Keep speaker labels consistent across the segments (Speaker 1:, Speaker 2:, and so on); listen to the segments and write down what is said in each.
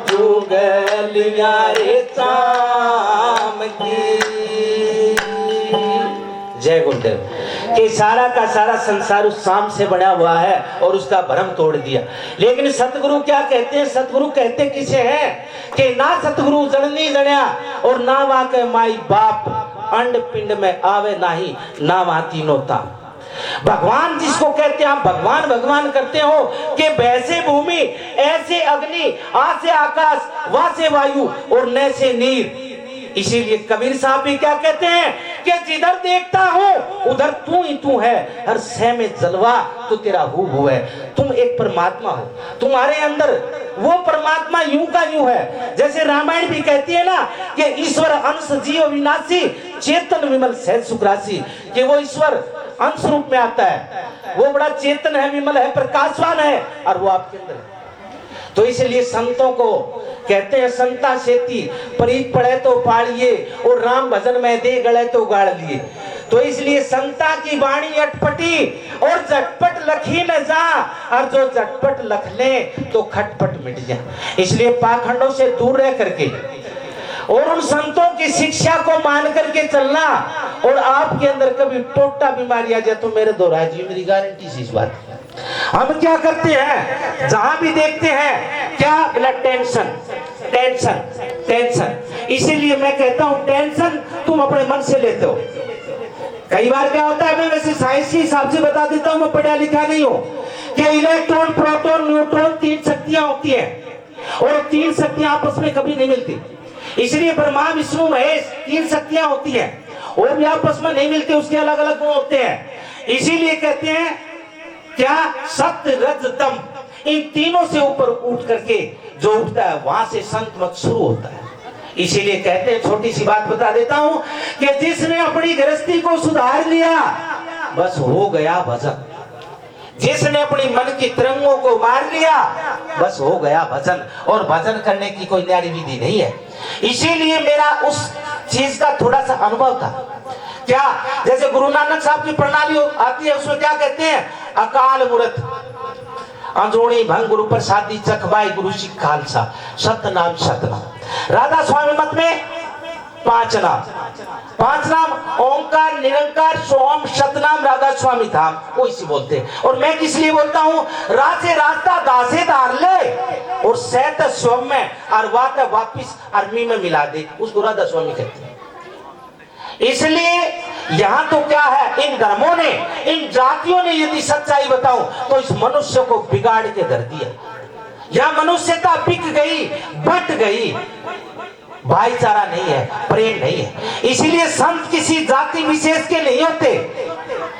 Speaker 1: जुगलिया रे शाम की। जय गुरुदेव। कि सारा का सारा संसार उस शाम से बना हुआ है और उसका भ्रम तोड़ दिया। लेकिन सतगुरु क्या कहते हैं? सतगुरु कहते किसे हैं कि ना सतगुरु जननी जण्या और ना वाके माई बाप अंड पिंड में आवे नाही ना वहां तीनों ता। भगवान जिसको कहते हैं आप भगवान भगवान करते हो कि वैसे भूमि ऐसे अग्नि आसे आकाश वासे वायु और नैसे नीर। इसीलिए कबीर साहब भी क्या कहते हैं कि जिधर देखता हूं उधर तू ही तू है, हर सह में जलवा तो तेरा हु है। तुम एक परमात्मा हो, तुम्हारे अंदर वो परमात्मा यूं का यूं है। जैसे रामायण भी कहती है ना कि ईश्वर अंश जीव विनाशी चेतन विमल सहज सुखराशि, कि वो ईश्वर अंश रूप में आता है, वो बड़ा चेतन है, विमल है, प्रकाशवान है और वो आपके अंदर है। तो इसलिए संतों को कहते हैं संता सेती प्रीत पड़े तो पाड़िए और राम भजन में दे गले तो गाड़ लिए। तो इसलिए संता की वाणी अटपटी और झटपट लखी न जा, और जो झटपट लख ले तो खटपट मिट जा। इसलिए पाखंडों से दूर रह करके और उन संतों की शिक्षा को मान करके चलना। और आपके अंदर कभी टोटा बीमारी आ जाए तो मेरे दोहरा जी मेरी गारंटी सी इस बात की। हम क्या करते हैं जहां भी देखते हैं क्या ब्लड टेंशन टेंशन टेंशन। इसीलिए मैं कहता हूं टेंशन तुम अपने मन से लेते हो। कई बार क्या होता है, मैं वैसे साइंस के हिसाब से बता देता हूं, मैं पढ़ा लिखा नहीं हूं, कि इलेक्ट्रॉन प्रोटॉन न्यूट्रॉन तीन शक्तियां होती हैं और तीन शक्तियां आपस में कभी नहीं मिलती। इसलिए ब्रह्मा विष्णु महेश तीन शक्तियां होती हैं और भी आपस में नहीं मिलती, उसके अलग अलग गुण होते हैं। इसीलिए कहते हैं क्या सत्य रज तम, इन तीनों से ऊपर उठ करके जो उठता है वहां से संत मत शुरू होता है। इसीलिए कहते हैं, छोटी सी बात बता देता हूं कि जिसने अपनी गृहस्थी को सुधार लिया बस हो गया भजन। जिसने अपनी मन की तरंगों को मार लिया बस हो गया भजन। और भजन करने की कोई न्यारी विधि नहीं है। इसीलिए मेरा उस चीज का थोड़ा सा अनुभव था। क्या जैसे गुरु नानक साहब की प्रणाली आती है, उसमें क्या कहते हैं? अकाल मूर्त अंजोणी भंग गुरु प्रसादी चखबाई गुरु सिख खालसा सतनाम सतनाम। राधा स्वामी मत में पांच नाम ओंकार निरंकार सोम सतनाम राधा स्वामी धाम, वो इसी बोलते। और मैं किस लिए बोलता हूँ? रासे रास्ता दासे धार ले और सहत स्वम में और वात वापिस अरमी में मिला दे, उसको राधा स्वामी कहते हैं। इसलिए यहां तो क्या है, इन धर्मों ने इन जातियों ने यदि सच्चाई बताऊं तो इस मनुष्य को बिगाड़ के धर दिया। यह मनुष्यता बिक गई, बट गई, भाईचारा नहीं है, प्रेम नहीं है। इसीलिए संत किसी जाति विशेष के नहीं होते।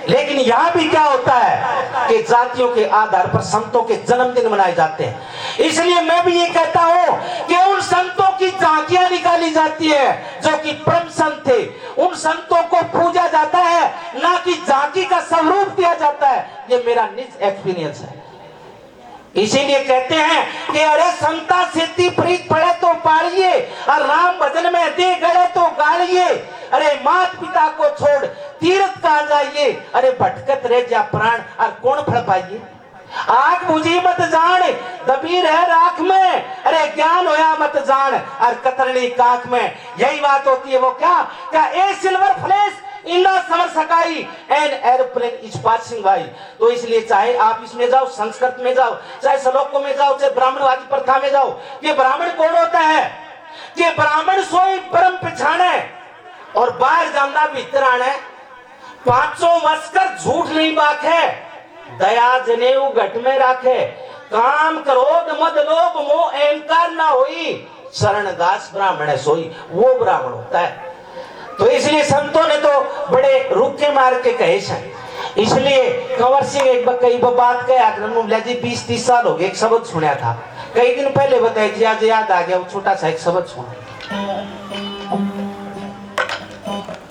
Speaker 1: लेकिन यहां भी क्या होता है कि जातियों के आधार पर संतों के जन्मदिन मनाए जाते हैं। इसलिए मैं भी ये कहता हूं कि उन संतों की झांकियां निकाली जाती है जो कि परम संत थे, उन संतों को पूजा जाता है, ना कि झांकी का स्वरूप दिया जाता है। ये मेरा निज एक्सपीरियंस है। इसीलिए कहते हैं कि अरे संता सेती प्रीत पड़े तो पाड़िए और राम भजन में दे गले तो गाड़िए। अरे मात पिता को छोड़ तीर्थ कहाँ जाइए, अरे भटकत रह जा प्राण और कौन फल पाइए। आग बुझी मत जान दबी रह राख में, अरे ज्ञान होया मत जान और कतरनी काख में। यही बात होती है। वो क्या ए सिल्वर फ्लैश इन्ना समर सकाई an aeroplane is passing by. तो इसलिए चाहे आप इसमें जाओ, संस्कृत में जाओ, चाहे श्लोकों में जाओ, चाहे ब्राह्मणवादी प्रथा में जाओ, ये ब्राह्मण कौन होता है? कि ब्राह्मण सोई परम पहचाने और बाहर जानना भीतर आने। पांचों वस्कर झूठ नहीं बात है, दया जनेऊ घट में राखे, काम क्रोध मद लोभ मोह अहंकार ना होई, शरण दास ब्राह्मण सोई, वो ब्राह्मण होता है। तो इसलिए संतों ने तो बड़े रुके मार के कहे। इसलिए कंवर सिंह एक कई बात कहे 20-30 साल हो गए, एक शब्द सुना था कई दिन पहले बताई थी, आज याद आ गया, वो छोटा सा एक शब्द सुना।